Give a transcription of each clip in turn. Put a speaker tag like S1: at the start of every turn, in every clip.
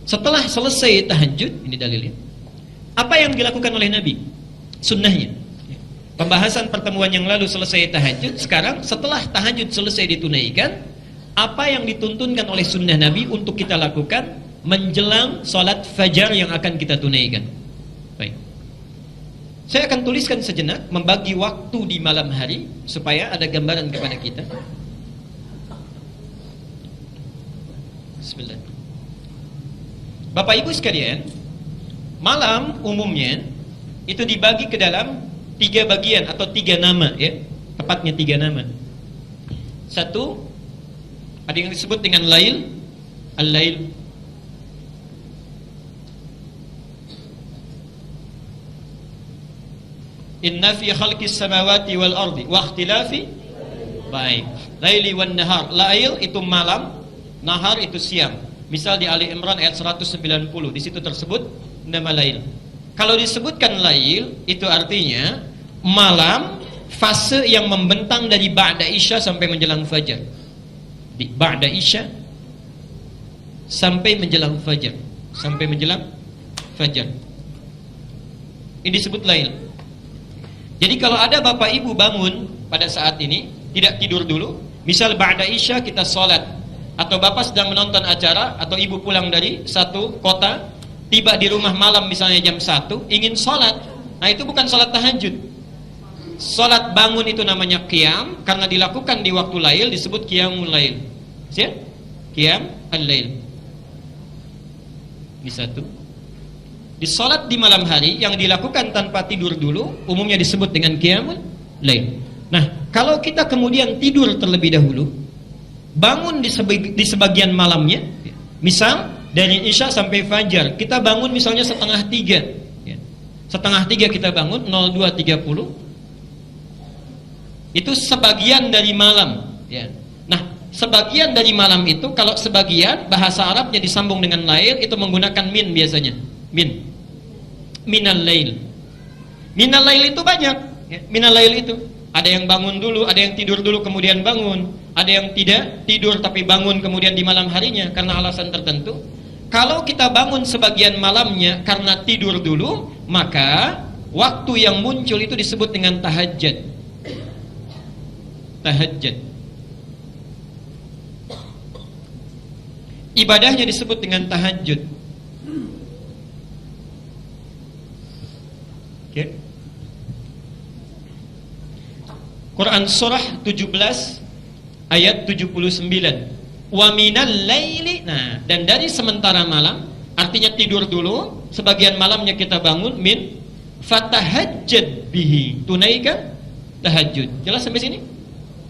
S1: Setelah selesai tahajud, ini dalilnya, apa yang dilakukan oleh Nabi? Sunnahnya. Pembahasan pertemuan yang lalu selesai tahajud. Sekarang setelah tahajud selesai ditunaikan, apa yang dituntunkan oleh sunnah Nabi untuk kita lakukan menjelang sholat fajar yang akan kita tunaikan. Baik. Saya akan tuliskan sejenak, membagi waktu di malam hari supaya ada gambaran kepada kita. Bismillah. Bapak Ibu sekalian, malam umumnya itu dibagi ke dalam 3 bagian atau 3 nama, ya. Tepatnya 3 nama. Satu, ada yang disebut dengan lail, al-lail. Inna fi khalqis samawati wal ardi wa ikhtilafi, baik, laili wan nahar. Lail itu malam, nahar itu siang. Misal di Ali Imran ayat 190, di situ tersebut nama lail. Kalau disebutkan lail, itu artinya malam, fase yang membentang dari ba'da isya sampai menjelang fajar. Di ba'da isya sampai menjelang fajar, sampai menjelang fajar. Ini disebut lail. Jadi kalau ada bapak ibu bangun pada saat ini, tidak tidur dulu, misal ba'da isya kita sholat, atau bapak sedang menonton acara, atau ibu pulang dari satu kota, tiba di rumah malam misalnya jam 1, ingin sholat, nah itu bukan sholat tahajud. Sholat bangun itu namanya qiyam, karena dilakukan di waktu lail disebut qiyamul lail. Siap? Qiyam al-lail. Ini satu. Di sholat di malam hari yang dilakukan tanpa tidur dulu, umumnya disebut dengan qiyamul lail. Nah, kalau kita kemudian tidur terlebih dahulu, bangun di sebagian malamnya, misal dari isya sampai fajar, kita bangun misalnya 2:30, ya. 2:30 kita bangun, 02:30, itu sebagian dari malam, ya. Nah, sebagian dari malam itu, kalau sebagian bahasa Arabnya disambung dengan lail, itu menggunakan min biasanya, minal lail. Minal lail itu banyak, ya. Minal lail itu ada yang bangun dulu, ada yang tidur dulu kemudian bangun, ada yang tidak tidur tapi bangun kemudian di malam harinya karena alasan tertentu. Kalau kita bangun sebagian malamnya karena tidur dulu, maka waktu yang muncul itu disebut dengan tahajud. Tahajud. Ibadahnya disebut dengan tahajud. Oke. Quran surah 17 ayat 79. Wa minal laili, nah, dan dari sementara malam, artinya tidur dulu, sebagian malamnya kita bangun, min fatahajjad bihi, tunaikan tahajud. Jelas sampai sini?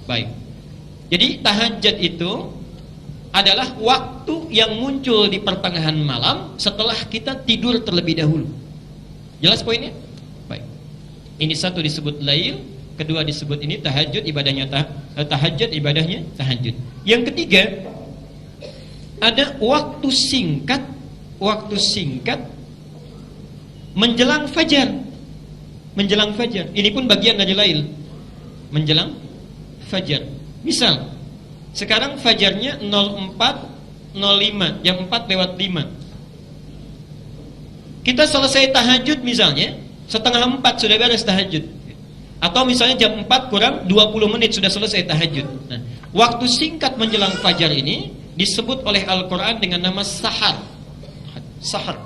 S1: Baik. Jadi tahajud itu adalah waktu yang muncul di pertengahan malam setelah kita tidur terlebih dahulu. Jelas poinnya? Baik. Ini satu disebut lail, kedua disebut ini tahajud, ibadahnya tahajud, ibadahnya tahajud. Yang ketiga, ada waktu singkat menjelang fajar. Menjelang fajar. Ini pun bagian dari lail. Menjelang fajar. Misal, sekarang fajarnya 04.05, jam 4:05. Kita selesai tahajud misalnya, 3:30 sudah beres tahajud. Atau misalnya jam 4 kurang 20 menit sudah selesai tahajud. Nah, waktu singkat menjelang fajar ini disebut oleh Al-Quran dengan nama sahar. Sahar.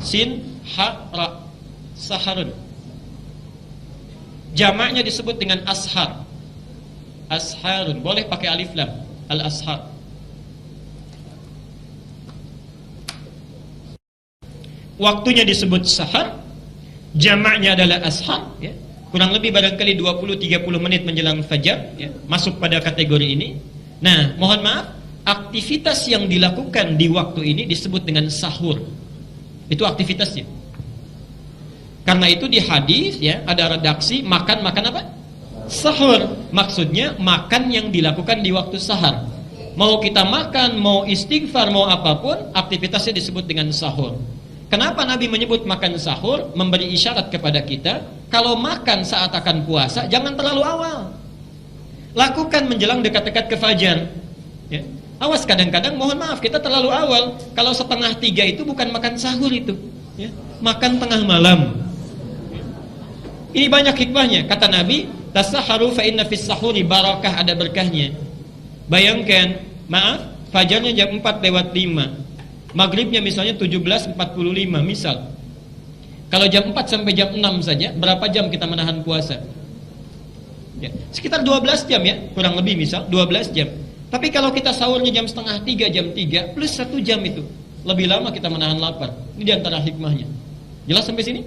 S1: Sin, ha, ra. Saharun. Jamaknya disebut dengan ashar. Asharun. Boleh pakai alif lam. Al-ashar. Waktunya disebut sahar. Jamaknya adalah ashar, ya. Kurang lebih barangkali 20-30 menit menjelang fajar, ya, masuk pada kategori ini. Nah, mohon maaf, aktivitas yang dilakukan di waktu ini disebut dengan sahur. Itu aktivitasnya. Karena itu di hadis, ya, ada redaksi makan apa? Sahur. Maksudnya makan yang dilakukan di waktu sahar. Mau kita makan, mau istighfar, mau apapun, aktivitasnya disebut dengan sahur. Kenapa Nabi menyebut makan sahur? Memberi isyarat kepada kita, kalau makan saat akan puasa, jangan terlalu awal. Lakukan menjelang dekat-dekat ke fajar, ya. Awas, kadang-kadang mohon maaf kita terlalu awal. Kalau 2:30 itu bukan makan sahur itu, ya. Makan tengah malam. Ini banyak hikmahnya. Kata Nabi, tasaharu fa inna fis sahuri barakah, ada berkahnya. Bayangkan, maaf, fajarnya jam 4:05, maghribnya misalnya 17:45 misal. Kalau jam 4 sampai jam 6 saja, berapa jam kita menahan puasa? Ya, sekitar 12 jam ya, kurang lebih misal 12 jam. Tapi kalau kita sahurnya jam 2:30, jam 3 plus 1 jam itu, lebih lama kita menahan lapar. Ini diantara hikmahnya. Jelas sampai sini?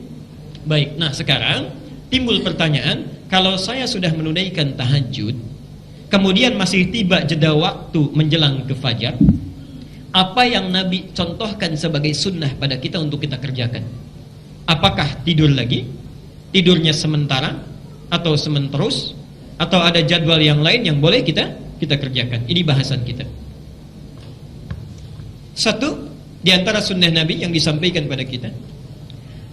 S1: Baik, nah sekarang timbul pertanyaan, kalau saya sudah menunaikan tahajud, kemudian masih tiba jeda waktu menjelang ke fajar, apa yang Nabi contohkan sebagai sunnah pada kita untuk kita kerjakan? Apakah tidur lagi? Tidurnya sementara atau sementerus? Atau ada jadwal yang lain yang boleh kita kerjakan? Ini bahasan kita. Satu di antara sunnah Nabi yang disampaikan pada kita,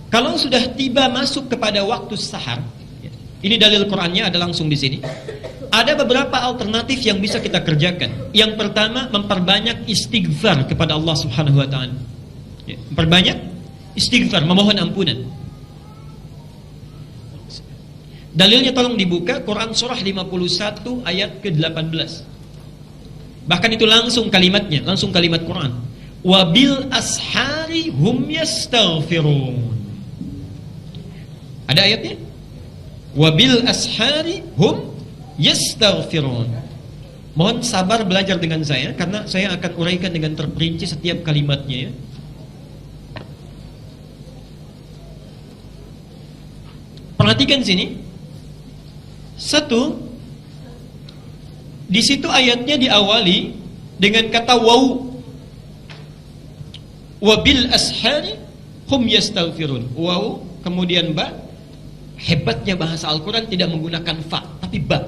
S1: kalau sudah tiba masuk kepada waktu sahar, ini dalil Qur'annya ada langsung di sini. Ada beberapa alternatif yang bisa kita kerjakan. Yang pertama, memperbanyak istighfar kepada Allah Subhanahu wa taala. Memperbanyak istighfar, memohon ampunan. Dalilnya tolong dibuka Quran surah 51 ayat ke-18. Bahkan itu langsung kalimatnya, langsung kalimat Quran. Wabil ashari hum yastaghfirun. Ada ayatnya? Wabil ashari hum yastaghfirun. Mohon sabar belajar dengan saya, karena saya akan uraikan dengan terperinci setiap kalimatnya ya. Perhatikan sini. Satu, di situ ayatnya diawali dengan kata waw. Wabil ashari hum yastaghfirun. Waw kemudian ba. Hebatnya bahasa Al-Quran tidak menggunakan fa, tapi ba.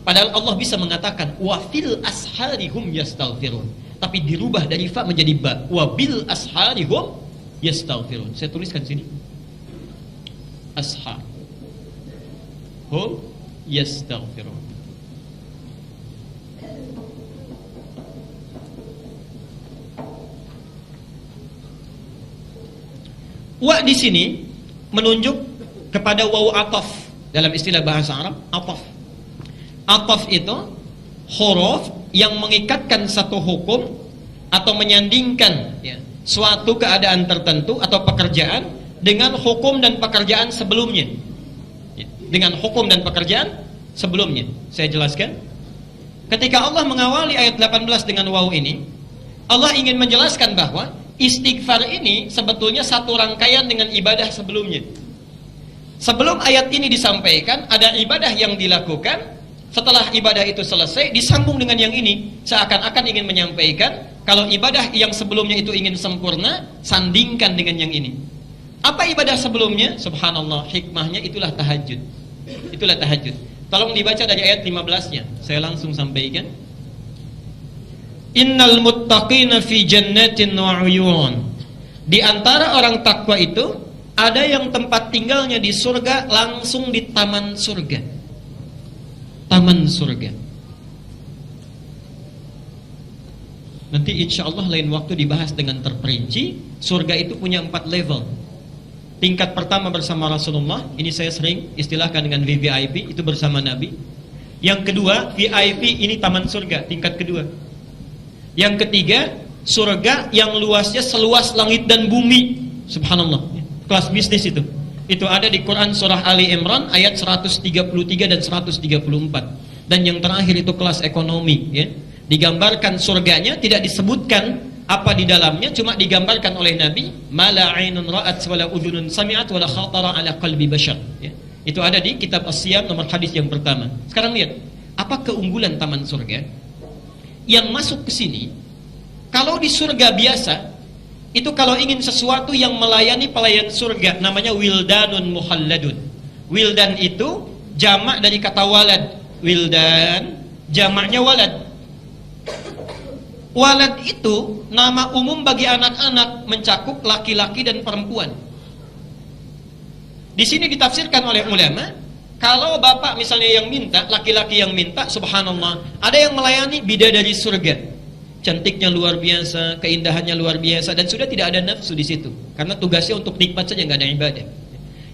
S1: Padahal Allah bisa mengatakan wafil ashari hum yastaghfirun, tapi dirubah dari fa menjadi ba. Wabil ashari hum yastaghfirun. Saya tuliskan sini. Ashar hum yastaghfirun. Wa di sini menunjuk kepada waw ataf dalam istilah bahasa Arab. Ataf itu huruf yang mengikatkan satu hukum atau menyandingkan ya, suatu keadaan tertentu atau pekerjaan dengan hukum dan pekerjaan sebelumnya. Dengan hukum dan pekerjaan sebelumnya. Saya jelaskan. Ketika Allah mengawali ayat 18 dengan waw ini, Allah ingin menjelaskan bahwa istighfar ini sebetulnya satu rangkaian dengan ibadah sebelumnya. Sebelum ayat ini disampaikan, ada ibadah yang dilakukan. Setelah ibadah itu selesai, disambung dengan yang ini. Seakan-akan ingin menyampaikan, kalau ibadah yang sebelumnya itu ingin sempurna, sandingkan dengan yang ini. Apa ibadah sebelumnya? Subhanallah, hikmahnya itulah tahajud. Itulah tahajud. Tolong dibaca dari ayat 15-nya. Saya langsung sampaikan. Innal muttaqina fi jannatin wa uyun. Di antara orang takwa itu ada yang tempat tinggalnya di surga, langsung di taman surga. Taman surga. Nanti insya Allah lain waktu dibahas dengan terperinci. Surga itu punya 4 level. Tingkat pertama bersama Rasulullah, ini saya sering istilahkan dengan VVIP, itu bersama Nabi. Yang kedua, VIP, ini taman surga, tingkat kedua. Yang ketiga, surga yang luasnya seluas langit dan bumi. Subhanallah, kelas bisnis itu. Itu ada di Quran surah Ali Imran ayat 133 dan 134. Dan yang terakhir itu kelas ekonomi ya. Digambarkan surganya, tidak disebutkan apa di dalamnya, cuma digambarkan oleh Nabi, mala ainun ra'at wala udhunun sami'at wala khatara ala qalbi bashar ya. Itu ada di kitab As-Siyam nomor hadis yang pertama. Sekarang lihat, apa keunggulan taman surga? Yang masuk ke sini, kalau di surga biasa, itu kalau ingin sesuatu yang melayani pelayan surga, namanya wildanun muhalladun. Wildan itu jamak dari kata walad. Wildan, jamaknya walad. Walad itu nama umum bagi anak-anak, mencakup laki-laki dan perempuan. Di sini ditafsirkan oleh ulama, kalau bapak misalnya yang minta, laki-laki yang minta, subhanallah, ada yang melayani bidadari surga. cantiknya luar biasa, keindahannya luar biasa, dan sudah tidak ada nafsu di situ, karena tugasnya untuk nikmat saja, nggak ada ibadah.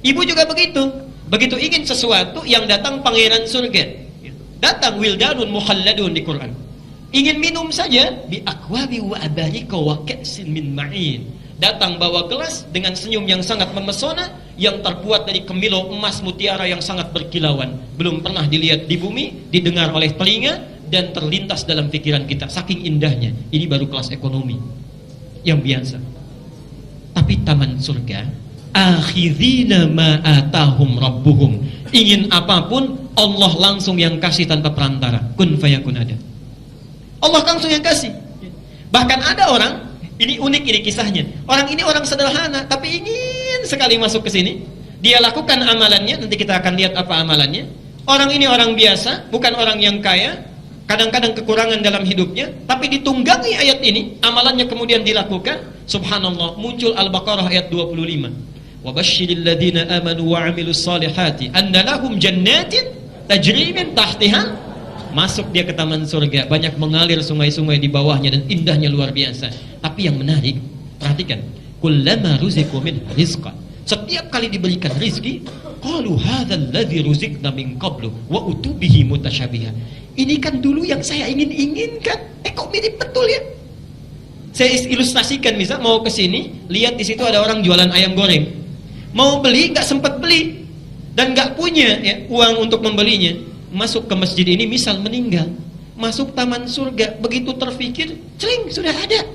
S1: Ibu juga begitu, begitu ingin sesuatu yang datang pangeran surga, datang wildanun mukhalladun di Quran. Ingin minum saja, bi akwabi wa abarika wa ka'sin min ma'in. Datang bawa gelas dengan senyum yang sangat memesona, yang terbuat dari kemilau emas mutiara yang sangat berkilauan, belum pernah dilihat di bumi, didengar oleh telinga, dan terlintas dalam pikiran kita, saking indahnya. Ini baru kelas ekonomi yang biasa. Tapi taman surga, akhirina ma atahum rabbuhum, ingin apapun Allah langsung yang kasih tanpa perantara, kun fayakun, ada Allah langsung yang kasih. Bahkan ada orang, ini unik ini kisahnya, orang ini orang sederhana tapi ingin sekali masuk ke sini. Dia lakukan amalannya, nanti kita akan lihat apa amalannya. Orang ini orang biasa, bukan orang yang kaya, kadang-kadang kekurangan dalam hidupnya, tapi ditunggangi ayat ini, amalannya kemudian dilakukan. Subhanallah, muncul Al-Baqarah ayat 25. Wa basyiril ladzina amanu wa 'amilus solihati anna lahum jannatin tajri min tahtiha. Masuk dia ke taman surga, banyak mengalir sungai-sungai di bawahnya dan indahnya luar biasa. Tapi yang menarik, perhatikan, kullama ruziqu min rizqan, setiap kali diberikan rizki, qalu hadzal ladzi ruziqna min qablu wa utubihi mutasyabiha. Ini kan dulu yang saya inginkan. Kok mirip betul ya? Saya ilustrasikan, misal mau ke sini, lihat di situ ada orang jualan ayam goreng. Mau beli, nggak sempat beli dan nggak punya ya, uang untuk membelinya. Masuk ke masjid ini, misal meninggal, masuk taman surga, begitu terfikir, cling, sudah ada.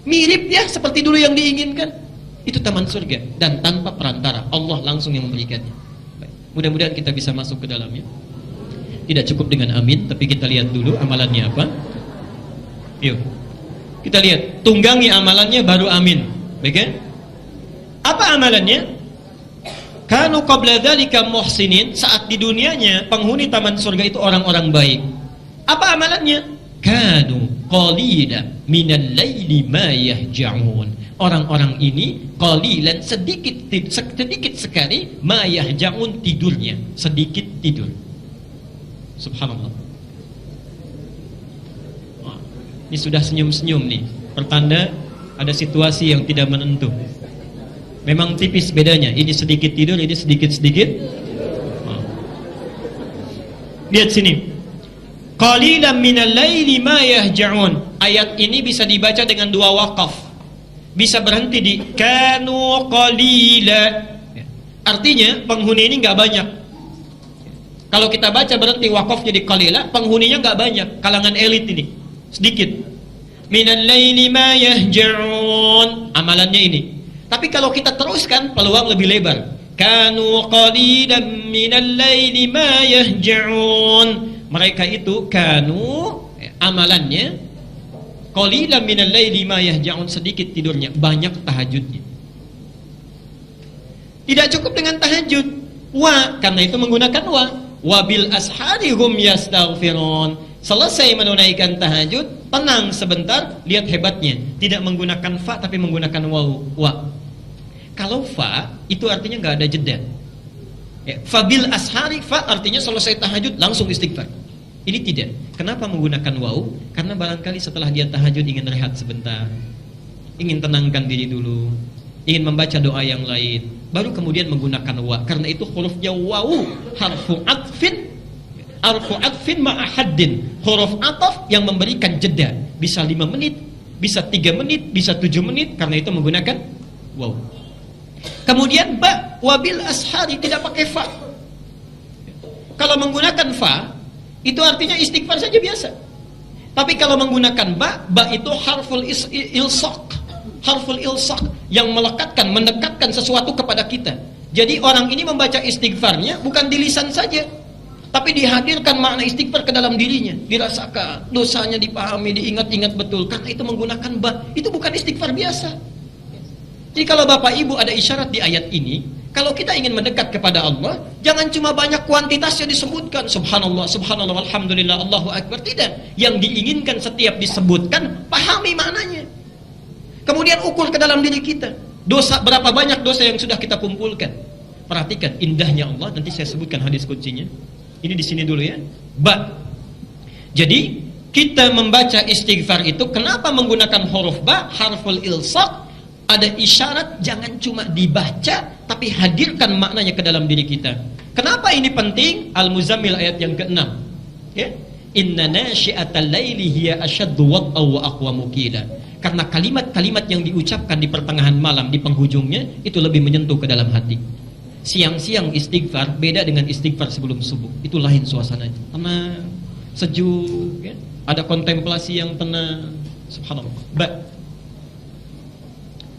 S1: Mirip ya seperti dulu yang diinginkan. Itu taman surga dan tanpa perantara, Allah langsung yang memberikannya. Mudah-mudahan kita bisa masuk ke dalamnya. Tidak cukup dengan amin, tapi kita lihat dulu amalannya apa. Yuk, kita lihat, tunggangi amalannya baru amin. Baik kan? Apa amalannya? Kanu qabla dzalika muhsinin, saat di dunianya penghuni taman surga itu orang-orang baik. Apa amalannya? Kanu qalila minal laili ma yahja'un. Orang-orang ini qalilan, sedikit sekali, ma yahja'un, tidurnya sedikit tidur. Subhanallah. Ini sudah senyum-senyum nih, pertanda ada situasi yang tidak menentu. Memang tipis bedanya, ini sedikit tidur, ini sedikit-sedikit. Lihat sini, qalilan minal laili ma yahja'un. Ayat ini bisa dibaca dengan dua waqaf, bisa berhenti di kanu qalila. Artinya penghuni ini nggak banyak. Kalau kita baca berhenti wakafnya di qalila, penghuninya nggak banyak, kalangan elit ini sedikit. Minal laili ma yahja'un, amalannya ini. Tapi kalau kita teruskan, peluang lebih lebar. Kanu qalilan minal laili ma yahja'un. Mereka itu kanu, amalannya qalilan minal laili ma yahja'un, sedikit tidurnya, banyak tahajudnya. Tidak cukup dengan tahajud, wa, karena itu menggunakan wa. Wabil ashari hum yastaghfirun. Selesai menunaikan tahajud, tenang sebentar, lihat hebatnya, tidak menggunakan fa tapi menggunakan waw, wa. Kalau fa itu artinya nggak ada jeda ya, fabil ashari, fa artinya selesai tahajud langsung istighfar. Ini tidak. Kenapa menggunakan waw? Karena barangkali setelah dia tahajud ingin rehat sebentar, ingin tenangkan diri dulu, ingin membaca doa yang lain, baru kemudian menggunakan wa. Karena itu hurufnya waw, harfu atfin ma'ahaddin, huruf ataf yang memberikan jeda, bisa 5 menit, bisa 3 menit, bisa 7 menit, karena itu menggunakan waw. Kemudian ba, wabil ashari, tidak pakai fa. Kalau menggunakan fa itu artinya istighfar saja biasa. Tapi kalau menggunakan ba, ba itu harful ilsaq, harful ilsaq yang melekatkan, mendekatkan sesuatu kepada kita. Jadi orang ini membaca istighfarnya bukan di lisan saja, tapi dihadirkan makna istighfar ke dalam dirinya, dirasakan, dosanya dipahami, diingat-ingat betul. Karena itu menggunakan ba, itu bukan istighfar biasa. Jadi kalau Bapak Ibu ada isyarat di ayat ini, kalau kita ingin mendekat kepada Allah, jangan cuma banyak kuantitasnya disebutkan, subhanallah, subhanallah, alhamdulillah, Allahu akbar, tidak. Yang diinginkan setiap disebutkan, pahami maknanya. Kemudian ukur ke dalam diri kita, dosa, berapa banyak dosa yang sudah kita kumpulkan. Perhatikan indahnya Allah, nanti saya sebutkan hadis kuncinya. Ini di sini dulu ya. Ba. Jadi kita membaca istighfar itu, kenapa menggunakan huruf ba, harful ilsaq? Ada isyarat jangan cuma dibaca, tapi hadirkan maknanya ke dalam diri kita. Kenapa ini penting? Al-Muzammil ayat yang ke-6. Ya. Inna nasyi'atal laili hiya asyaddu wad'a wa aqwamu qila. Karena kalimat-kalimat yang diucapkan di pertengahan malam, di penghujungnya, itu lebih menyentuh ke dalam hati. Siang-siang istighfar beda dengan istighfar sebelum subuh. Itu lain suasananya. Tenang, sejuk, ya. Ada kontemplasi yang tenang. Subhanallah.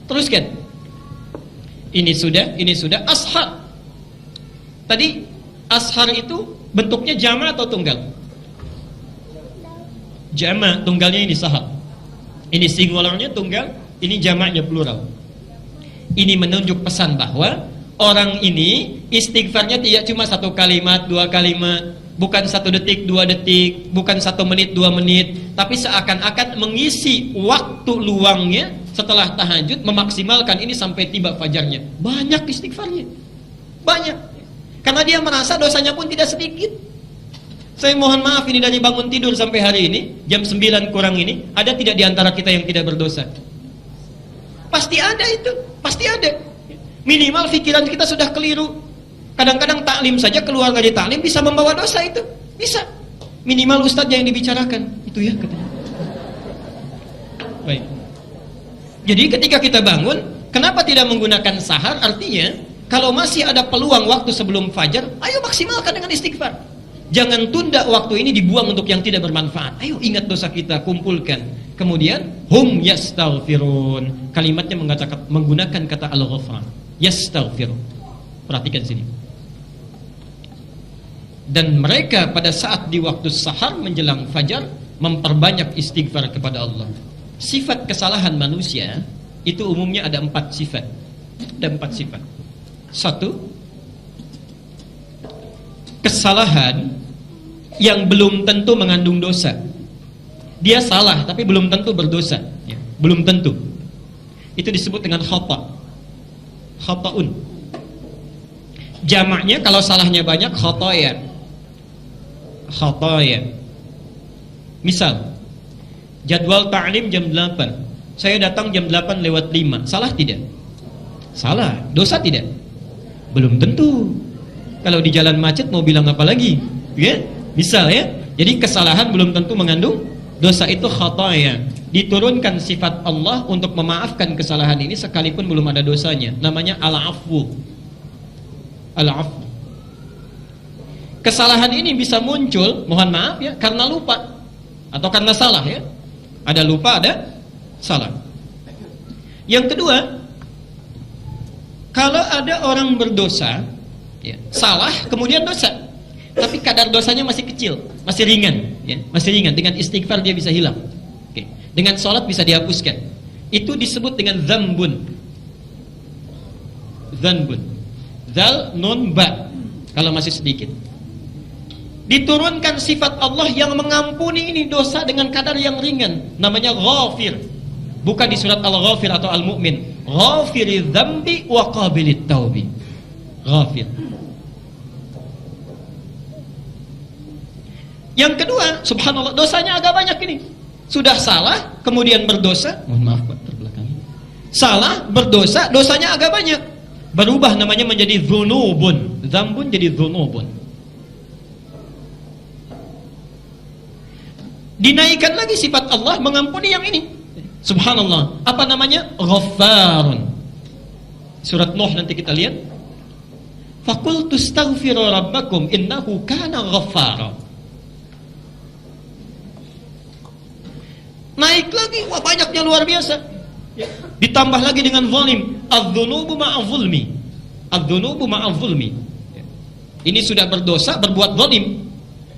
S1: Teruskan. Ini sudah ashar. Tadi ashar itu bentuknya jama' atau tunggal? Jama', tunggalnya ini sahar. Ini singularnya tunggal, ini jamaknya plural. Ini menunjuk pesan bahwa orang ini istighfarnya tidak cuma 1 kalimat, 2 kalimat, bukan 1 detik, 2 detik, bukan 1 menit, 2 menit, tapi seakan-akan mengisi waktu luangnya setelah tahajud, memaksimalkan ini sampai tiba fajarnya. Banyak istighfarnya, banyak, karena dia merasa dosanya pun tidak sedikit. Saya mohon maaf, ini dari bangun tidur sampai hari ini jam 9 kurang ini, ada tidak di antara kita yang tidak berdosa? Pasti ada itu, pasti ada. Minimal pikiran kita sudah keliru. Kadang-kadang taklim saja, keluar dari taklim bisa membawa dosa itu, bisa. Minimal ustadznya yang dibicarakan, itu ya katanya. Baik. Jadi ketika kita bangun, kenapa tidak menggunakan sahar? Artinya, kalau masih ada peluang waktu sebelum fajar, ayo maksimalkan dengan istighfar. Jangan tunda waktu ini dibuang untuk yang tidak bermanfaat. Ayo ingat dosa kita, kumpulkan. Kemudian hum yastaghfirun. Kalimatnya menggunakan kata al-ghafran. Yastaghfirun. Perhatikan sini. Dan mereka pada saat di waktu sahar menjelang fajar memperbanyak istighfar kepada Allah. Sifat kesalahan manusia itu umumnya ada 4 sifat. Ada 4 sifat. 1, kesalahan yang belum tentu mengandung dosa. Dia salah tapi belum tentu berdosa, ya. Belum tentu. Itu disebut dengan khata. Khata'un. Jamaknya kalau salahnya banyak khataya. Khataya. Misal, jadwal ta'lim jam 8. Saya datang jam 8 lewat 5. Salah tidak? Salah. Dosa tidak? Belum tentu. Kalau di jalan macet mau bilang apa lagi? Ya? Misal ya. Jadi kesalahan belum tentu mengandung dosa, itu khataya. Diturunkan sifat Allah untuk memaafkan kesalahan ini sekalipun belum ada dosanya. Namanya al-afwu. Al-afwu. Kesalahan ini bisa muncul, mohon maaf ya, karena lupa atau karena salah ya. Ada lupa, ada salah. Yang kedua, kalau ada orang berdosa, ya, salah kemudian dosa, tapi kadar dosanya masih kecil, masih ringan, ya, masih ringan. Dengan istighfar dia bisa hilang. Oke. Dengan sholat bisa dihapuskan. Itu disebut dengan dzambun. Dzambun. Dzal nun ba. Kalau masih sedikit. Diturunkan sifat Allah yang mengampuni ini dosa dengan kadar yang ringan. Namanya ghafir. Bukan di surat Al-Ghafir atau Al-Mu'min. Ghafiriz dzambi wa qabilit taubi. Ghafir. Yang kedua, subhanallah, dosanya agak banyak ini. Sudah salah, kemudian berdosa. Mohon maaf Pak, terbelakangi. Salah, berdosa, dosanya agak banyak. Berubah namanya menjadi dzunubun. Dzambun jadi dzunubun. Dinaikkan lagi sifat Allah mengampuni yang ini. Subhanallah. Apa namanya? Ghaffarun. Surat Nuh nanti kita lihat. Faqultu astaghfiru rabbakum innahu kana ghaffara. Naik lagi, wah banyaknya luar biasa. Ditambah lagi dengan zalim. Adz-dzunubu ma'adz-zulmi. Adz-dzunubu ma'adz-zulmi. Ini sudah berdosa, berbuat zalim.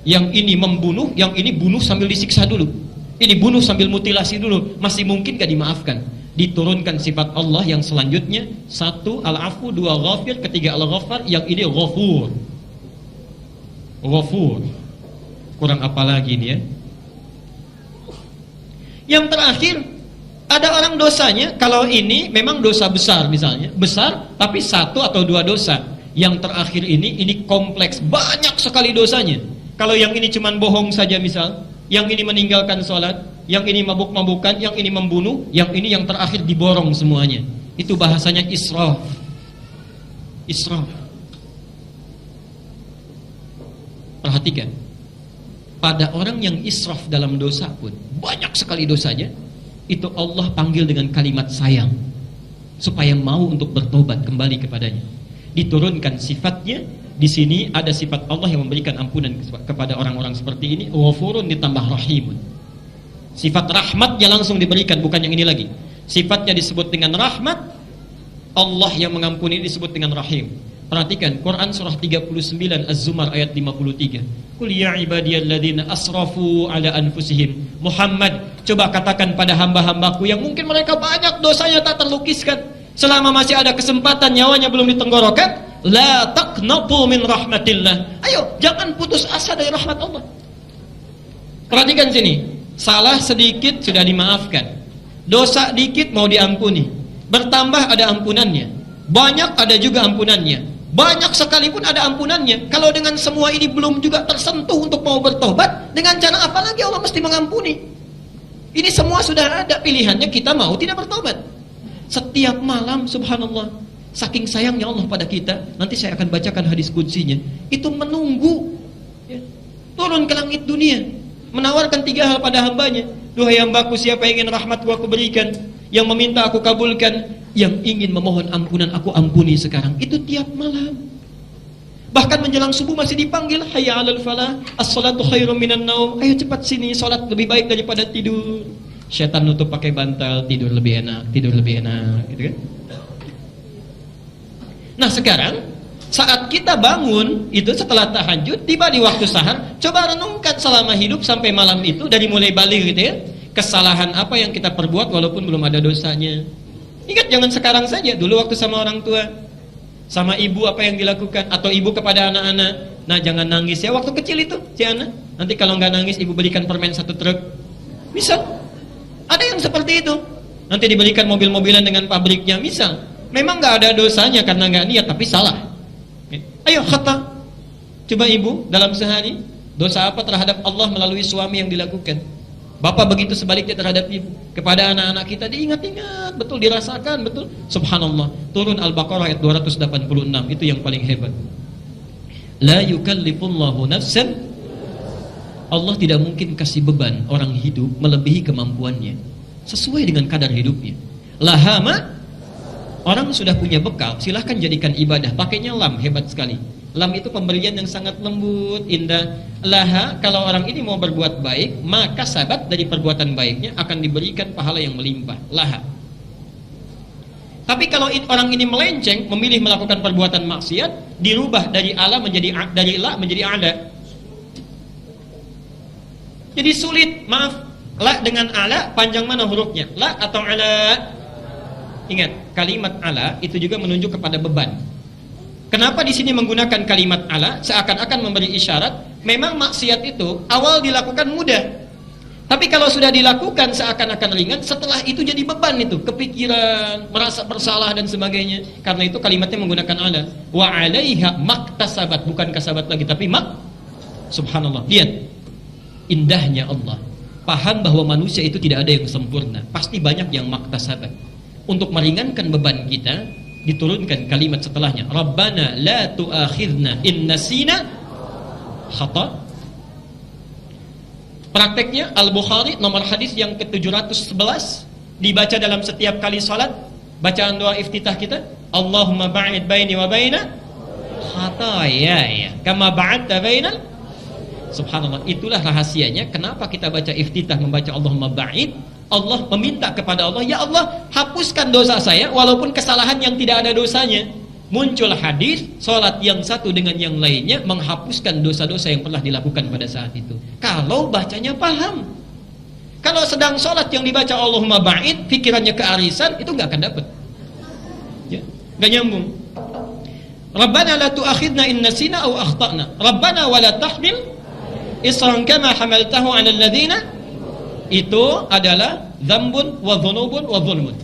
S1: Yang ini membunuh, yang ini bunuh sambil disiksa dulu. Ini bunuh sambil mutilasi dulu. Masih mungkin gak dimaafkan. Diturunkan sifat Allah yang selanjutnya. 1 al-afu, 2 ghafir, 3 al-ghaffar, yang ini ghafur. Ghafur. Kurang apa lagi ini ya? Yang terakhir, ada orang dosanya, kalau ini memang dosa besar misalnya, besar tapi 1 atau 2 dosa. Yang terakhir ini kompleks, banyak sekali dosanya. Kalau yang ini cuman bohong saja misal, yang ini meninggalkan sholat, yang ini mabuk-mabukan, yang ini membunuh, yang ini yang terakhir diborong semuanya. Itu bahasanya israf. Israf. Perhatikan, pada orang yang israf dalam dosa pun, banyak sekali dosanya, itu Allah panggil dengan kalimat sayang, supaya mau untuk bertobat kembali kepadanya. Diturunkan sifatnya. Di sini ada sifat Allah yang memberikan ampunan kepada orang-orang seperti ini. Ghafurun ditambah rahimun. Sifat rahmatnya langsung diberikan, bukan yang ini lagi. Sifatnya disebut dengan rahmat, Allah yang mengampuni disebut dengan rahim. Perhatikan Quran surah 39 Az-Zumar ayat 53. Qul ya ibadiyalladzina asrafu ala anfusihim. Muhammad, coba katakan pada hamba-hambaku yang mungkin mereka banyak dosanya tak terlukiskan, selama masih ada kesempatan nyawanya belum ditenggorokan, la taqnatu min rahmatillah. Ayo, jangan putus asa dari rahmat Allah. Perhatikan sini. Salah sedikit sudah dimaafkan. Dosa dikit mau diampuni. Bertambah ada ampunannya. Banyak ada juga ampunannya. Banyak sekalipun ada ampunannya. Kalau dengan semua ini belum juga tersentuh untuk mau bertobat, dengan cara apa lagi Allah mesti mengampuni? Ini semua sudah ada pilihannya, kita mau tidak bertobat. Setiap malam subhanallah, saking sayangnya Allah pada kita, nanti saya akan bacakan hadis qudsinya, itu menunggu ya, turun ke langit dunia, menawarkan 3 hal pada hambanya. Duhai hambaku, siapa yang ingin rahmatku aku berikan, yang meminta aku kabulkan, yang ingin memohon ampunan aku ampuni sekarang. Itu tiap malam. Bahkan menjelang subuh masih dipanggil, hayya 'alal falah, as-salatu khairum minan naum. Ayo cepat sini, salat lebih baik daripada tidur. Setan nutup pakai bantal, tidur lebih enak, gitu kan? Nah sekarang saat kita bangun itu setelah tahajud, tiba di waktu sahar, coba renungkan selama hidup sampai malam itu, dari mulai balik gitu ya, kesalahan apa yang kita perbuat walaupun belum ada dosanya. Ingat, jangan sekarang saja, dulu waktu sama orang tua, sama ibu apa yang dilakukan, atau ibu kepada anak-anak. Nah jangan nangis ya waktu kecil itu si anak, nanti kalau nggak nangis ibu belikan permen 1 truk. Misal ada yang seperti itu, nanti diberikan mobil-mobilan dengan pabriknya. Misal memang nggak ada dosanya karena nggak niat, tapi salah. Ayo khata, coba ibu dalam sehari dosa apa terhadap Allah melalui suami yang dilakukan. Bapak begitu sebaliknya terhadap ibu. Kepada anak-anak kita diingat-ingat, betul dirasakan, betul. Subhanallah, turun Al-Baqarah ayat 286, itu yang paling hebat. La yukallifullahu nafsan, Allah tidak mungkin kasih beban orang hidup melebihi kemampuannya, sesuai dengan kadar hidupnya. Lahama, orang sudah punya bekal, silahkan jadikan ibadah. Pakainya lam, hebat sekali. Lam itu pemberian yang sangat lembut, indah. Laha, kalau orang ini mau berbuat baik, maka sabat dari perbuatan baiknya akan diberikan pahala yang melimpah. Laha. Tapi kalau orang ini melenceng, memilih melakukan perbuatan maksiat, dirubah dari ala menjadi dari la menjadi ada. Jadi sulit, maaf. La dengan ala, panjang mana hurufnya? La atau ala? Ingat, kalimat ala itu juga menunjuk kepada beban. Kenapa di sini menggunakan kalimat ala? Seakan-akan memberi isyarat, memang maksiat itu awal dilakukan mudah, tapi kalau sudah dilakukan seakan-akan ringan, setelah itu jadi beban itu, kepikiran, merasa bersalah dan sebagainya. Karena itu kalimatnya menggunakan ala. Wa 'alaiha maktasabat, bukan kasabat lagi, tapi Subhanallah. Lihat indahnya Allah. Paham bahwa manusia itu tidak ada yang sempurna, pasti banyak yang maktasabat. Untuk meringankan beban kita, diturunkan kalimat setelahnya, Rabbana la tu'akhidna in nasina khata. Prakteknya Al-Bukhari nomor hadis yang ke-711, dibaca dalam setiap kali salat. Bacaan doa iftitah kita, Allahumma ba'id baini wa baina khataaya kama ba'adta bainal. Subhanallah, itulah rahasianya kenapa kita baca iftitah, membaca Allahumma ba'id. Allah meminta kepada Allah, ya Allah, hapuskan dosa saya walaupun kesalahan yang tidak ada dosanya. Muncul hadis, salat yang satu dengan yang lainnya menghapuskan dosa-dosa yang pernah dilakukan pada saat itu. Kalau bacanya paham. Kalau sedang salat yang dibaca Allahumma ba'id, pikirannya kearisan, itu nggak akan dapat. Ya, nggak nyambung. Rabbana la tu'akhidna in nasina aw akhtana. Rabbana wa la tahmil isran kama hamaltahu 'alal ladzina. Itu adalah dzambun wa dzunubun wa dzulmun.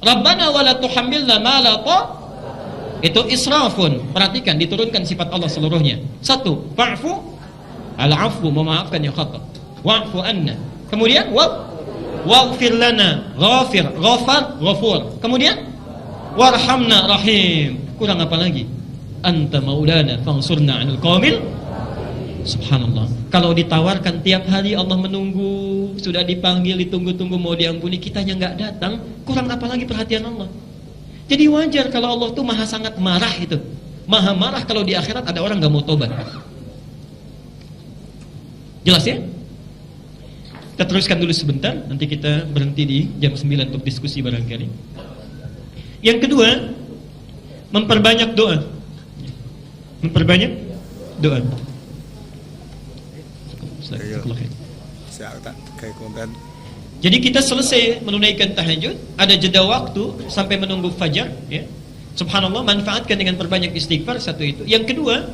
S1: Rabbana wa la tuhammilna ma la ta, itu israfun. Perhatikan, diturunkan sifat Allah seluruhnya. 1, fa'fu, al-'afwu, memaafkan yang khata. wa'fu anna. Kemudian waghfir lana, ghafir, ghafar, ghafur. Kemudian warhamna, rahim. Kurang apa lagi? Anta maulana fansurna 'alal qaumil. Subhanallah. Kalau ditawarkan tiap hari Allah menunggu, sudah dipanggil, ditunggu-tunggu mau diampuni, kitanya nggak datang, kurang apa lagi perhatian Allah. Jadi wajar kalau Allah tuh maha sangat marah itu. Maha marah kalau di akhirat ada orang nggak mau tobat. Jelas ya? Kita teruskan dulu sebentar, nanti kita berhenti di jam 9 untuk diskusi barangkali. Yang kedua, memperbanyak doa. Memperbanyak doa. Jadi kita selesai menunaikan tahajud, ada jeda waktu sampai menunggu fajar, ya. Subhanallah, manfaatkan dengan perbanyak istighfar, satu itu. Yang kedua,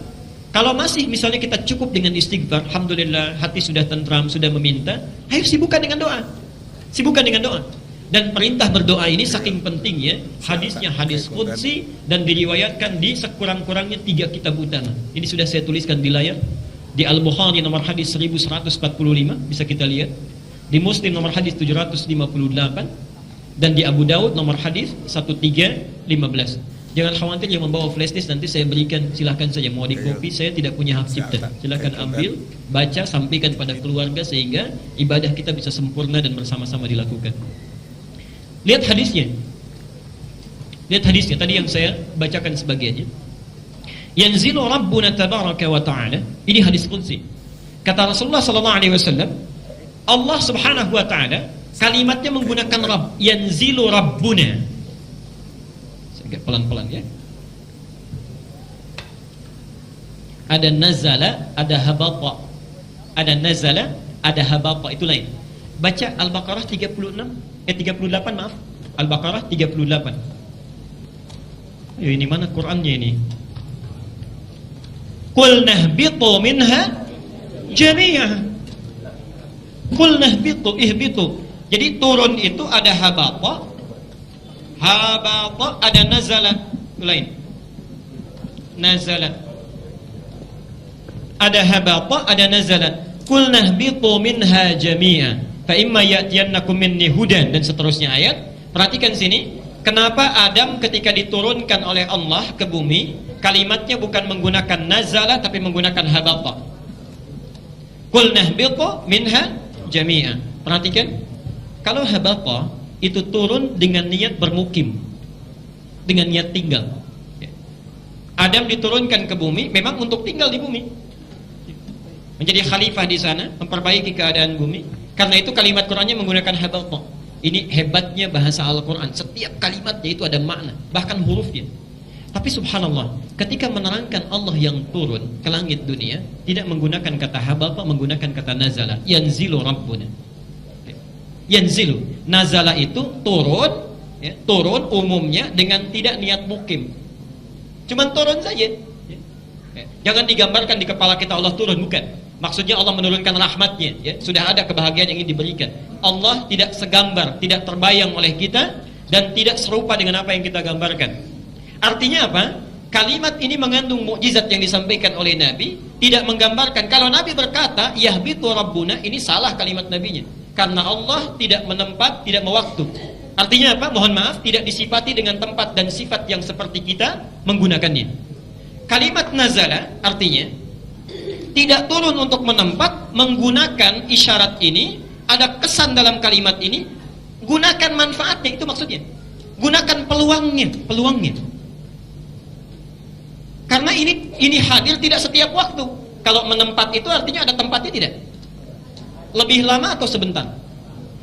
S1: kalau masih misalnya kita cukup dengan istighfar, alhamdulillah hati sudah tentram, sudah meminta, ayo sibukkan dengan doa. Sibukkan dengan doa. Dan perintah berdoa ini saking pentingnya, hadisnya hadis qudsi dan diriwayatkan di sekurang-kurangnya 3 kitab utama. Ini sudah saya tuliskan di layar. Di Al-Bukhari nomor hadis 1145 bisa kita lihat. Di Muslim nomor hadis 758 dan di Abu Daud nomor hadis 1315. Jangan khawatir yang membawa flash disk, nanti saya berikan, silahkan saja mau di copy, saya tidak punya hak cipta. Silahkan ambil, baca, sampaikan pada keluarga sehingga ibadah kita bisa sempurna dan bersama-sama dilakukan. Lihat hadisnya. Lihat hadisnya tadi yang saya bacakan sebagiannya. Yanzilu Rabbuna tabaraka wa ta'ala. Ini hadis qudsi. Kata Rasulullah sallallahu alaihi wasallam, Allah Subhanahu wa ta'ala kalimatnya menggunakan Rabb. Yanzilu Rabbuna. Agak pelan-pelan ya. Ada nazala, ada habata. Ada nazala, ada habata, itu lain. Baca Al-Baqarah 38 maaf. Al-Baqarah 38. Ayo, ini mana Qur'annya ini? Qul nahbitu minha jami'ah. Qul nahbitu, ihbitu. Jadi turun itu ada habata, ada nazala, lain. Nazala. Ada habata, ada nazala. Qul nahbitu minha jami'ah. Fa imma ya'tiyannakum minni hudan, dan seterusnya ayat. Perhatikan sini. Kenapa Adam ketika diturunkan oleh Allah ke bumi, kalimatnya bukan menggunakan nazala tapi menggunakan habata. Qul nahbitu minha jami'a. Perhatikan, kalau habata itu turun dengan niat bermukim, dengan niat tinggal. Adam diturunkan ke bumi memang untuk tinggal di bumi, menjadi khalifah di sana, memperbaiki keadaan bumi. Karena itu kalimat Qur'annya menggunakan habata. Ini hebatnya bahasa Al-Quran. Setiap kalimatnya itu ada makna, bahkan hurufnya. Tapi subhanallah, ketika menerangkan Allah yang turun ke langit dunia, tidak menggunakan kata habata, menggunakan kata nazala. Yanzilu Rabbuna. Yanzilu. Nazala itu turun, ya, turun umumnya dengan tidak niat mukim. Cuman turun saja. Jangan digambarkan di kepala kita Allah turun, bukan. Maksudnya Allah menurunkan rahmatnya, ya. Sudah ada kebahagiaan yang ingin diberikan. Allah tidak segambar, tidak terbayang oleh kita, dan tidak serupa dengan apa yang kita gambarkan. Artinya apa? Kalimat ini mengandung mukjizat yang disampaikan oleh Nabi. Tidak menggambarkan, kalau Nabi berkata yahbitu Rabbuna, ini salah kalimat Nabinya. Karena Allah tidak menempat, tidak mewaktu. Artinya apa? Mohon maaf, tidak disifati dengan tempat dan sifat yang seperti kita menggunakannya. Kalimat nazala artinya tidak turun untuk menempat, menggunakan isyarat ini, ada kesan dalam kalimat ini, gunakan manfaatnya, itu maksudnya. Gunakan peluangnya. Karena ini hadir tidak setiap waktu. Kalau menempat itu artinya ada tempatnya tidak? Lebih lama atau sebentar?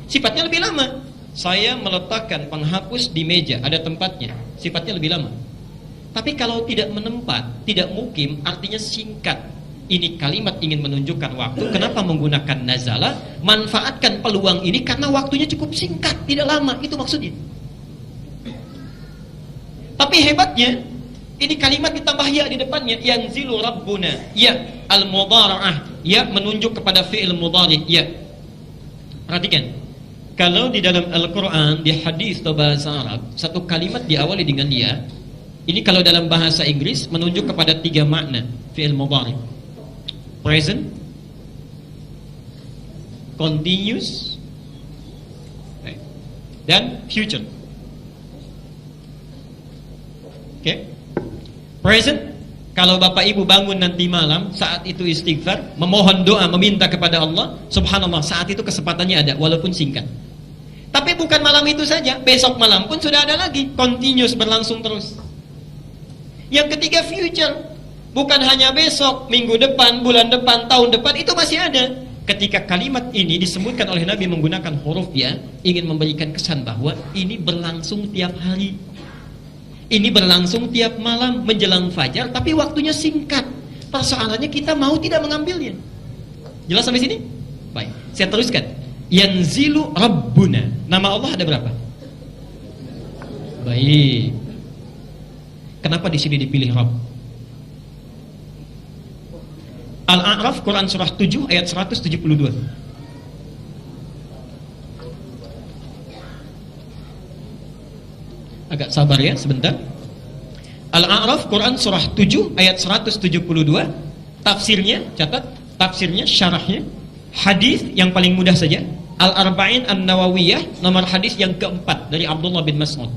S1: Sifatnya lebih lama. Saya meletakkan penghapus di meja, ada tempatnya, sifatnya lebih lama. Tapi kalau tidak menempat, tidak mukim, artinya singkat. Ini kalimat ingin menunjukkan waktu. Kenapa menggunakan nazala? Manfaatkan peluang ini karena waktunya cukup singkat, tidak lama, itu maksudnya. Tapi hebatnya, ini kalimat ditambah ya di depannya. Yanzilu Rabbuna. Ya al-mudhara'ah. Ya menunjuk kepada fi'il mudhari'. Ya. Perhatikan. Kalau di dalam Al-Quran, di hadis atau bahasa Arab, satu kalimat diawali dengan ya. Ini kalau dalam bahasa Inggris menunjuk kepada 3 makna fi'il mudhari'. Present, continuous, dan future. Oke. Present, kalau Bapak Ibu bangun nanti malam, saat itu istighfar, memohon doa, meminta kepada Allah, subhanallah, saat itu kesempatannya ada, walaupun singkat. Tapi bukan malam itu saja, besok malam pun sudah ada lagi, continuous, berlangsung terus. Yang ketiga, future, bukan hanya besok, minggu depan, bulan depan, tahun depan, itu masih ada. Ketika kalimat ini disebutkan oleh Nabi menggunakan huruf ya, ingin memberikan kesan bahwa ini berlangsung tiap hari. Ini berlangsung tiap malam menjelang fajar, tapi waktunya singkat. Persoalannya kita mau tidak mengambilnya. Jelas sampai sini? Baik, saya teruskan. Yanzilu Rabbuna. Nama Allah ada berapa? Baik. Kenapa di sini dipilih Rabb? Al-A'raf, Quran surah 7 ayat 172. Agak sabar ya sebentar. Al-A'raf, Quran surah 7 ayat 172. Tafsirnya, catat, tafsirnya, syarahnya, hadis yang paling mudah saja, Al-Arba'in An-Nawawiyah, nomor hadis yang keempat dari Abdullah bin Mas'ud.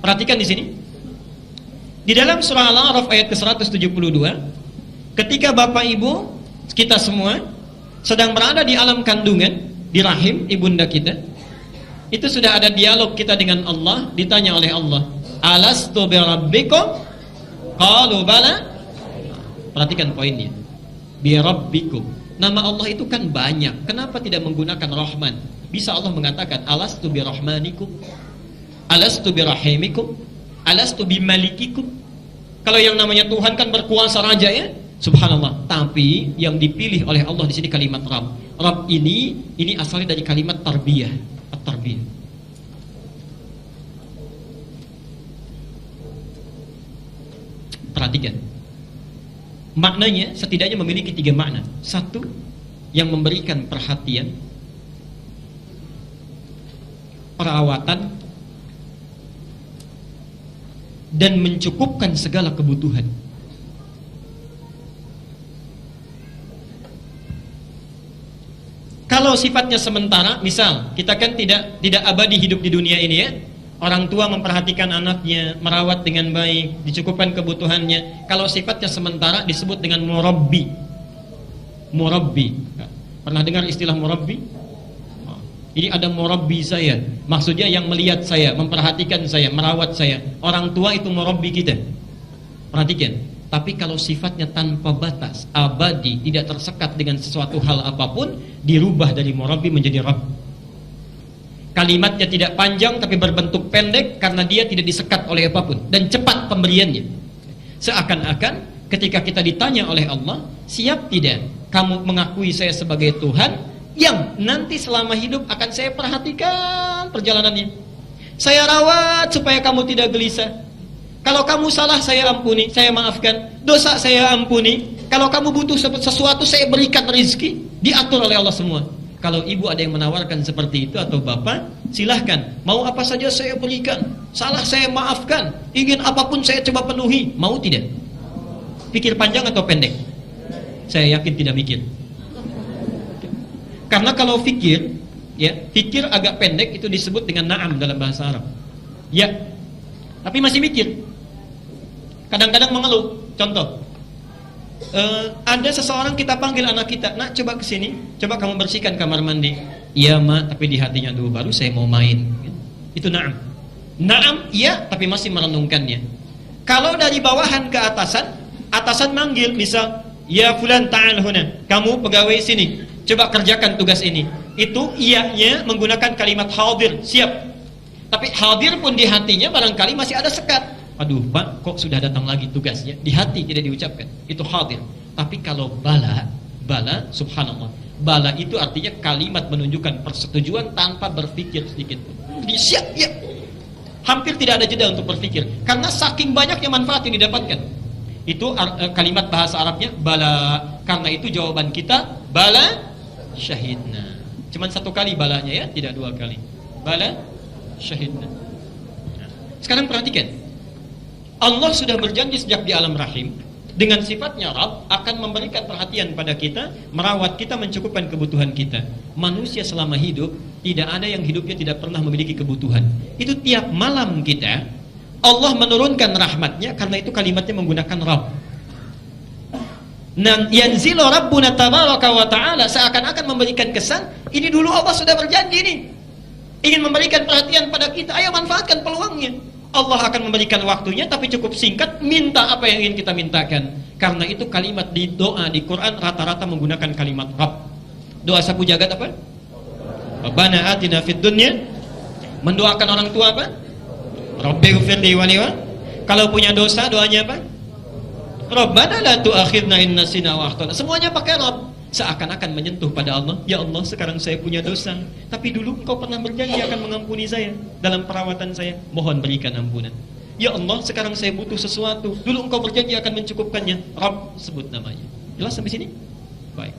S1: Perhatikan di sini. Di dalam surah Al-A'raf ayat ke-172, ketika Bapak Ibu kita semua sedang berada di alam kandungan, di rahim ibunda kita, itu sudah ada dialog kita dengan Allah. Ditanya oleh Allah, alastu birabbikum? Qalu bala. Perhatikan poinnya, birabbikum. Nama Allah itu kan banyak, kenapa tidak menggunakan Rahman? Bisa Allah mengatakan alastu birahmanikum, alastu birahimikum, alastu bimalikikum. Kalau yang namanya Tuhan kan berkuasa raja ya, subhanallah. Tapi yang dipilih oleh Allah di sini kalimat Rabb. Rabb ini asalnya dari kalimat tarbiyah, at-tarbiyah. Perhatikan. Maknanya setidaknya memiliki 3 makna. Satu, yang memberikan perhatian, perawatan, dan mencukupkan segala kebutuhan. Kalau sifatnya sementara, misal kita kan tidak abadi hidup di dunia ini ya. Orang tua memperhatikan anaknya, merawat dengan baik, dicukupkan kebutuhannya. Kalau sifatnya sementara disebut dengan murabbi. Murabbi. Pernah dengar istilah murabbi? Ini ada murabbi saya, maksudnya yang melihat saya, memperhatikan saya, merawat saya. Orang tua itu murabbi kita. Perhatikan. Tapi kalau sifatnya tanpa batas, abadi, tidak tersekat dengan sesuatu hal apapun, dirubah dari murabbi menjadi rabb. Kalimatnya tidak panjang tapi berbentuk pendek karena dia tidak disekat oleh apapun, dan cepat pemberiannya. Seakan-akan ketika kita ditanya oleh Allah, siap tidak kamu mengakui saya sebagai Tuhan yang nanti selama hidup akan saya perhatikan perjalanannya, saya rawat supaya kamu tidak gelisah. Kalau kamu salah saya ampuni, saya maafkan. Dosa saya ampuni. Kalau kamu butuh sesuatu saya berikan rezeki. Diatur oleh Allah semua. Kalau ibu ada yang menawarkan seperti itu atau bapak, silahkan. Mau apa saja saya berikan. Salah saya maafkan. Ingin apapun saya coba penuhi. Mau tidak? Pikir panjang atau pendek? Saya yakin tidak mikir. Karena kalau fikir, ya, fikir agak pendek itu disebut dengan na'am dalam bahasa Arab. Ya, tapi masih mikir. Kadang-kadang mengeluh. Contoh, ada seseorang kita panggil anak kita, nak coba kesini, coba kamu bersihkan kamar mandi. Iya mak, tapi di hatinya dulu baru saya mau main. Itu na'am. Na'am, iya, tapi masih merenungkannya. Kalau dari bawahan ke atasan, atasan manggil, misal, ya fulan ta'al huna, kamu pegawai sini, coba kerjakan tugas ini. Itu iyanya menggunakan kalimat hadir, siap. Tapi hadir pun di hatinya barangkali masih ada sekat. Aduh pak, kok sudah datang lagi tugasnya? Di hati tidak diucapkan. Itu hadir. Tapi kalau bala, subhanallah, bala itu artinya kalimat menunjukkan persetujuan tanpa berpikir sedikit pun. Jadi siap, ya. Hampir tidak ada jeda untuk berpikir. Karena saking banyaknya manfaat yang didapatkan. Itu kalimat bahasa Arabnya bala. Karena itu jawaban kita bala syahidna. Cuman 1 kali balanya ya, tidak 2 kali. Bala syahidna. Sekarang perhatikan. Allah sudah berjanji sejak di alam rahim, dengan sifatnya Rabb akan memberikan perhatian pada kita, merawat kita, mencukupkan kebutuhan kita. Manusia selama hidup tidak ada yang hidupnya tidak pernah memiliki kebutuhan. Itu tiap malam kita Allah menurunkan rahmatnya, karena itu kalimatnya menggunakan Rabb. Yanzilu Rabbuna tabaraka wa ta'ala, seakan-akan memberikan kesan ini dulu Allah sudah berjanji nih, ingin memberikan perhatian pada kita, ayo manfaatkan peluangnya. Allah akan memberikan waktunya, tapi cukup singkat, minta apa yang ingin kita mintakan. Karena itu kalimat di doa di Quran rata-rata menggunakan kalimat Rabb. Doa sapu jagat apa? Rabbana atina fid dunya. Mendoakan orang tua apa? Rabbighfirli wa li. Kalau punya dosa doanya apa? Rabbana la tu'akhidna in nasina wa akhtana. Semuanya pakai Rabb. Seakan-akan menyentuh pada Allah, ya Allah sekarang saya punya dosa, tapi dulu Engkau pernah berjanji akan mengampuni saya dalam perawatan saya, mohon berikan ampunan. Ya Allah sekarang saya butuh sesuatu, dulu Engkau berjanji akan mencukupkannya, Rabb, sebut namanya. Jelas sampai sini? Baik,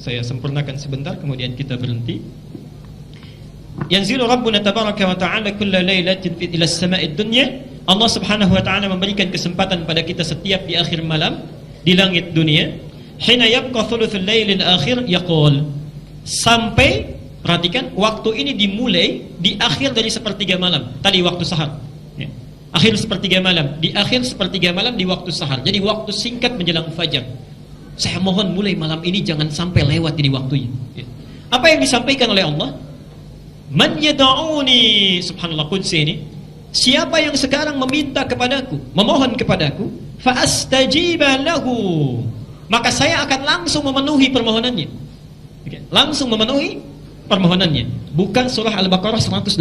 S1: saya sempurnakan sebentar kemudian kita berhenti. Yanzilu Rabbuna tabaraka wa ta'ala kulla lailatin ila as-sama'id dunya. Allah Subhanahu wa ta'ala memberikan kesempatan pada kita setiap di akhir malam di langit dunia. Hina yabqa thuluthul lailil akhir yaqul, sampai perhatikan waktu ini dimulai di akhir dari sepertiga malam. Tadi waktu sahar ya. Akhir sepertiga malam, di akhir sepertiga malam di waktu sahar. Jadi waktu singkat menjelang fajar. Saya mohon mulai malam ini jangan sampai lewat ini waktunya ya. Apa yang disampaikan oleh Allah? Man yad'uni, subhanallah qudsi ini, siapa yang sekarang meminta kepadaku, memohon kepadaku, fa astajiba lahu, maka saya akan langsung memenuhi permohonannya. Langsung memenuhi permohonannya. Bukan surah Al-Baqarah 186.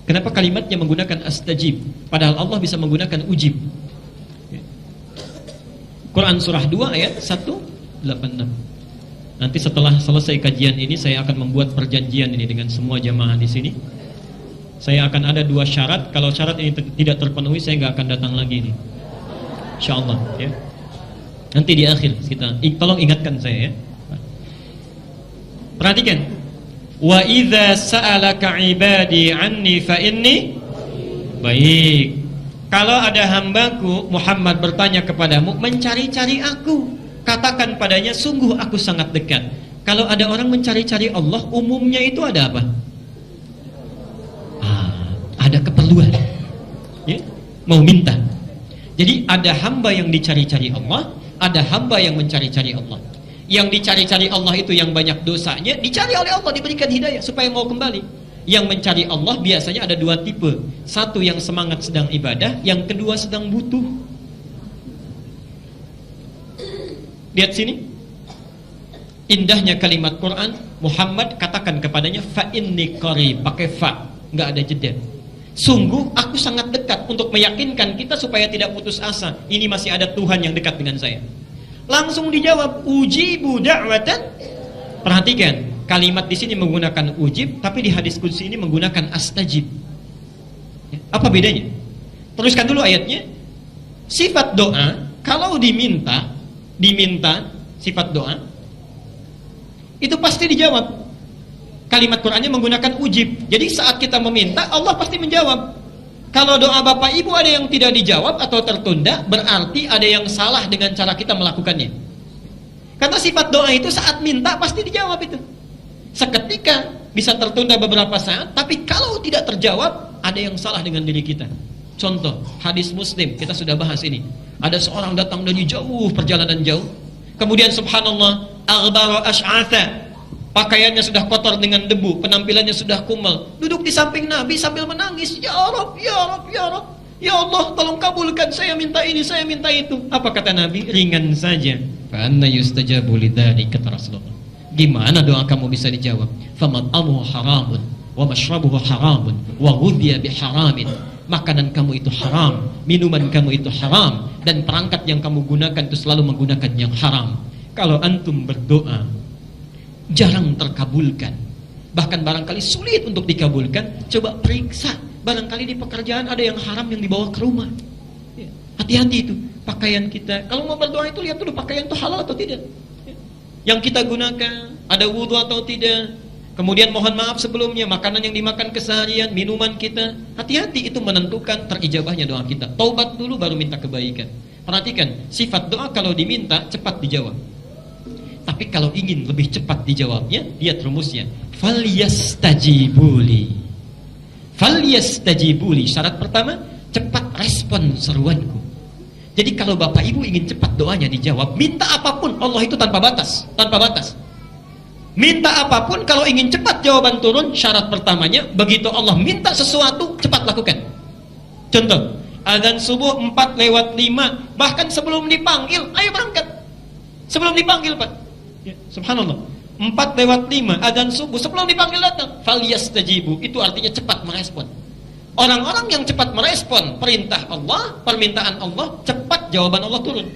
S1: Kenapa kalimatnya menggunakan astajib, padahal Allah bisa menggunakan ujib? Quran surah 2 ayat 186. Nanti setelah selesai kajian ini saya akan membuat perjanjian ini dengan semua jamaah di sini. Saya akan ada 2 syarat. Kalau syarat ini tidak terpenuhi, saya nggak akan datang lagi ini, insyaallah ya. Nanti di akhir kita, tolong ingatkan saya ya. Perhatikan. Wa idza sa'alaka ibadi anni fa inni. Baik. Kalau ada hambaku Muhammad bertanya kepadamu, mencari-cari aku, katakan padanya sungguh aku sangat dekat. Kalau ada orang mencari-cari Allah, umumnya itu ada apa? Ada keperluan ya? Mau minta. Jadi ada hamba yang dicari-cari Allah, ada hamba yang mencari-cari Allah. Yang dicari-cari Allah itu yang banyak dosanya, dicari oleh Allah, diberikan hidayah supaya mau kembali. Yang mencari Allah biasanya ada 2 tipe. Satu yang semangat sedang ibadah, yang kedua sedang butuh. Lihat sini. Indahnya kalimat Quran, Muhammad katakan kepadanya fa inni qarib, pakai fa, enggak ada jeda. Sungguh aku sangat dekat, untuk meyakinkan kita supaya tidak putus asa. Ini masih ada Tuhan yang dekat dengan saya. Langsung dijawab ujibu da'watan. Perhatikan, kalimat di sini menggunakan ujib, tapi di hadis qudsi ini menggunakan astajib. Apa bedanya? Teruskan dulu ayatnya. Sifat doa kalau diminta sifat doa itu pasti dijawab. Kalimat Qur'annya menggunakan ujib. Jadi saat kita meminta, Allah pasti menjawab. Kalau doa Bapak Ibu ada yang tidak dijawab atau tertunda, berarti ada yang salah dengan cara kita melakukannya. Karena sifat doa itu saat minta pasti dijawab itu. Seketika bisa tertunda beberapa saat, tapi kalau tidak terjawab, ada yang salah dengan diri kita. Contoh, hadis Muslim, kita sudah bahas ini. Ada seorang datang dari jauh, perjalanan jauh. Kemudian subhanallah, aghbara ash'atha, pakaiannya sudah kotor dengan debu, penampilannya sudah kumal, duduk di samping Nabi sambil menangis, ya Rabb, ya Rabb, ya Rabb, ya Allah tolong kabulkan, saya minta ini, saya minta itu. Apa kata Nabi? Ringan saja. Fa anna yustajabu lidzalika, kata Rasulullah. Gimana doa kamu bisa dijawab? Famat'amuhu haramun wa mashrabuhu haramun wa ghudhiya biharamin. Makanan kamu itu haram, minuman kamu itu haram, dan perangkat yang kamu gunakan itu selalu menggunakan yang haram. Kalau antum berdoa jarang terkabulkan, bahkan barangkali sulit untuk dikabulkan, coba periksa, barangkali di pekerjaan ada yang haram yang dibawa ke rumah. Hati-hati itu. Pakaian kita, kalau mau berdoa itu lihat dulu pakaian itu halal atau tidak, yang kita gunakan, ada wudhu atau tidak. Kemudian mohon maaf sebelumnya, makanan yang dimakan keseharian, minuman kita. Hati-hati, itu menentukan terijabahnya doa kita. Taubat dulu baru minta kebaikan. Perhatikan, sifat doa kalau diminta cepat dijawab. Tapi kalau ingin lebih cepat dijawabnya, lihat rumusnya. Falyastajibuli. Falyastajibuli. Syarat pertama, cepat respon seruanku. Jadi kalau Bapak Ibu ingin cepat doanya dijawab, minta apapun, Allah itu tanpa batas, tanpa batas. Minta apapun, kalau ingin cepat jawaban turun, syarat pertamanya, begitu Allah minta sesuatu, cepat lakukan. Contoh, adzan subuh 4:05, bahkan sebelum dipanggil, ayo berangkat. Sebelum dipanggil, Pak. Ya, subhanallah. 4:05, adzan subuh, sebelum dipanggil datang. Falyastajibu, itu artinya cepat merespon. Orang-orang yang cepat merespon perintah Allah, permintaan Allah, cepat jawaban Allah turun.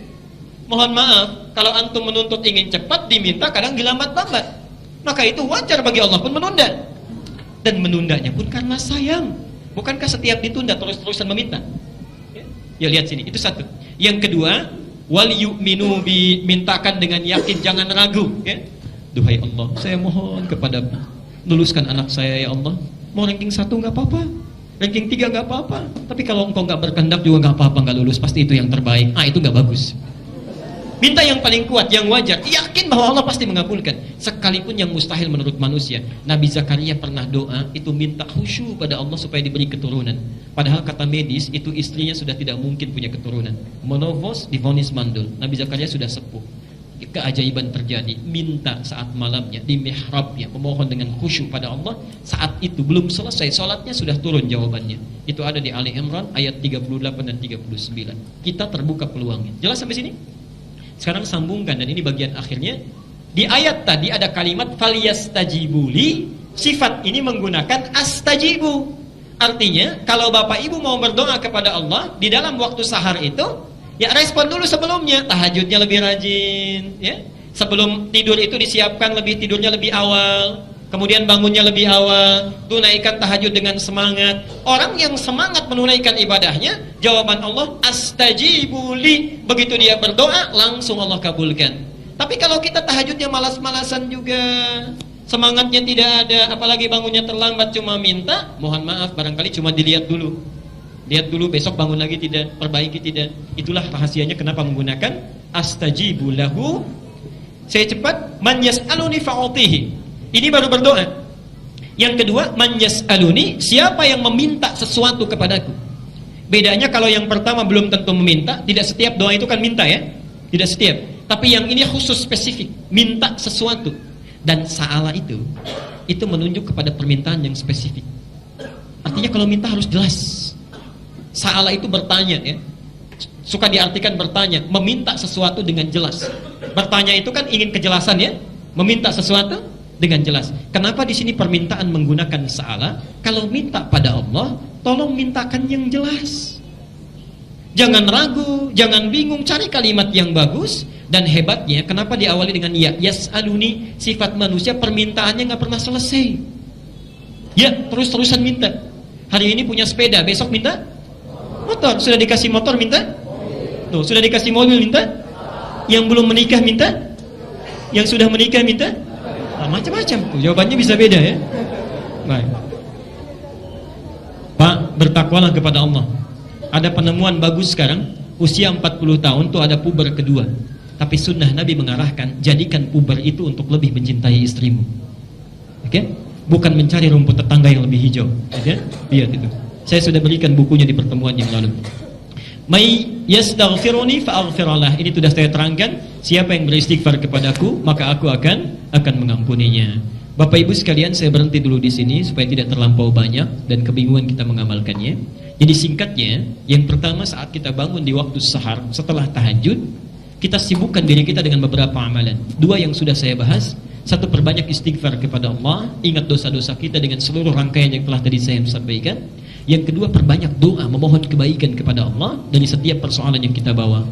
S1: Mohon maaf, kalau antum menuntut ingin cepat, diminta kadang dilambat-lambat. Maka itu wajar bagi Allah pun menunda. Dan menundanya pun karena sayang. Bukankah setiap ditunda terus-terusan meminta? Ya, lihat sini, itu satu. Yang kedua, wal yu'minu bi, mintakan dengan yakin, jangan ragu, ya. Duhai Allah, saya mohon kepadamu, luluskan anak saya ya Allah. Mau ranking 1 nggak apa-apa, ranking 3 nggak apa-apa. Tapi kalau engkau nggak berkehendak juga nggak apa-apa, nggak lulus, pasti itu yang terbaik. Itu nggak bagus. Minta yang paling kuat, yang wajar, yakin bahwa Allah pasti mengabulkan. Sekalipun yang mustahil menurut manusia. Nabi Zakaria pernah doa, itu minta khusyuk pada Allah supaya diberi keturunan. Padahal kata medis, itu istrinya sudah tidak mungkin punya keturunan. Menopause, divonis mandul. Nabi Zakaria sudah sepuh. Keajaiban terjadi. Minta saat malamnya, di mihrabnya, memohon dengan khusyuk pada Allah. Saat itu belum selesai sholatnya, sudah turun jawabannya. Itu ada di Ali Imran ayat 38 dan 39. Kita terbuka peluangnya. Jelas sampai sini? Sekarang sambungkan, dan ini bagian akhirnya. Di ayat tadi ada kalimat falyastajibuli. Sifat ini menggunakan astajibu. Artinya kalau Bapak Ibu mau berdoa kepada Allah di dalam waktu sahar itu, ya respon dulu sebelumnya. Tahajudnya lebih rajin, ya. Sebelum tidur itu disiapkan tidurnya lebih awal. Kemudian bangunnya lebih awal, tunaikan tahajud dengan semangat. Orang yang semangat menunaikan ibadahnya, jawaban Allah astajibuli. Begitu dia berdoa, langsung Allah kabulkan. Tapi kalau kita tahajudnya malas-malasan juga, semangatnya tidak ada, apalagi bangunnya terlambat cuma minta, mohon maaf, barangkali cuma dilihat dulu. Lihat dulu, besok bangun lagi tidak, perbaiki tidak. Itulah rahasianya kenapa menggunakan astajibu lahu. Saya cepat, man yas'aluni fa'utihi. Ini baru berdoa. Yang kedua, man yas'aluni, siapa yang meminta sesuatu kepadaku. Bedanya kalau yang pertama belum tentu meminta, tidak setiap doa itu kan minta, ya. Tidak setiap. Tapi yang ini khusus spesifik, minta sesuatu. Dan sa'ala itu menunjuk kepada permintaan yang spesifik. Artinya kalau minta harus jelas. Sa'ala itu bertanya, ya. Suka diartikan bertanya, meminta sesuatu dengan jelas. Bertanya itu kan ingin kejelasan, ya. Meminta sesuatu dengan jelas. Kenapa di sini permintaan menggunakan sa'ala? Kalau minta pada Allah, tolong mintakan yang jelas. Jangan ragu, jangan bingung, cari kalimat yang bagus. Dan hebatnya, kenapa diawali dengan ya yas'aluni? Sifat manusia permintaannya nggak pernah selesai. Ya, terus-terusan minta. Hari ini punya sepeda, besok minta motor. Sudah dikasih motor minta? Tuh, sudah dikasih mobil minta? Yang belum menikah minta? Yang sudah menikah minta? Macam-macam tuh, jawabannya bisa beda, ya. Baik. Pak, bertakwalah kepada Allah. Ada penemuan bagus sekarang, usia 40 tahun tuh ada puber kedua. Tapi sunnah Nabi mengarahkan, jadikan puber itu untuk lebih mencintai istrimu. Oke? Bukan mencari rumput tetangga yang lebih hijau. Oke? Lihat itu. Saya sudah berikan bukunya di pertemuan yang lalu. May yastaghfiruni fa'aghfirullah. Ini sudah saya terangkan. Siapa yang beristighfar kepadaku, maka aku akan mengampuninya. Bapak Ibu sekalian, saya berhenti dulu di sini supaya tidak terlampau banyak dan kebingungan kita mengamalkannya. Jadi singkatnya, yang pertama saat kita bangun di waktu sahar setelah tahajud, kita sibukkan diri kita dengan beberapa amalan. Dua yang sudah saya bahas. Satu, perbanyak istighfar kepada Allah, ingat dosa-dosa kita dengan seluruh rangkaian yang telah tadi saya sampaikan. Yang kedua, perbanyak doa, memohon kebaikan kepada Allah dari setiap persoalan yang kita bawa.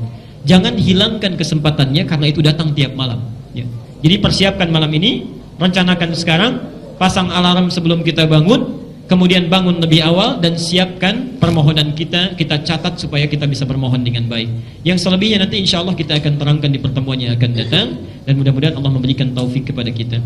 S1: Jangan hilangkan kesempatannya karena itu datang tiap malam, ya. Jadi persiapkan malam ini, rencanakan sekarang, pasang alarm sebelum kita bangun, kemudian bangun lebih awal dan siapkan permohonan kita catat supaya kita bisa bermohon dengan baik. Yang selebihnya nanti insya Allah kita akan terangkan di pertemuan yang akan datang, dan mudah-mudahan Allah memberikan taufik kepada kita.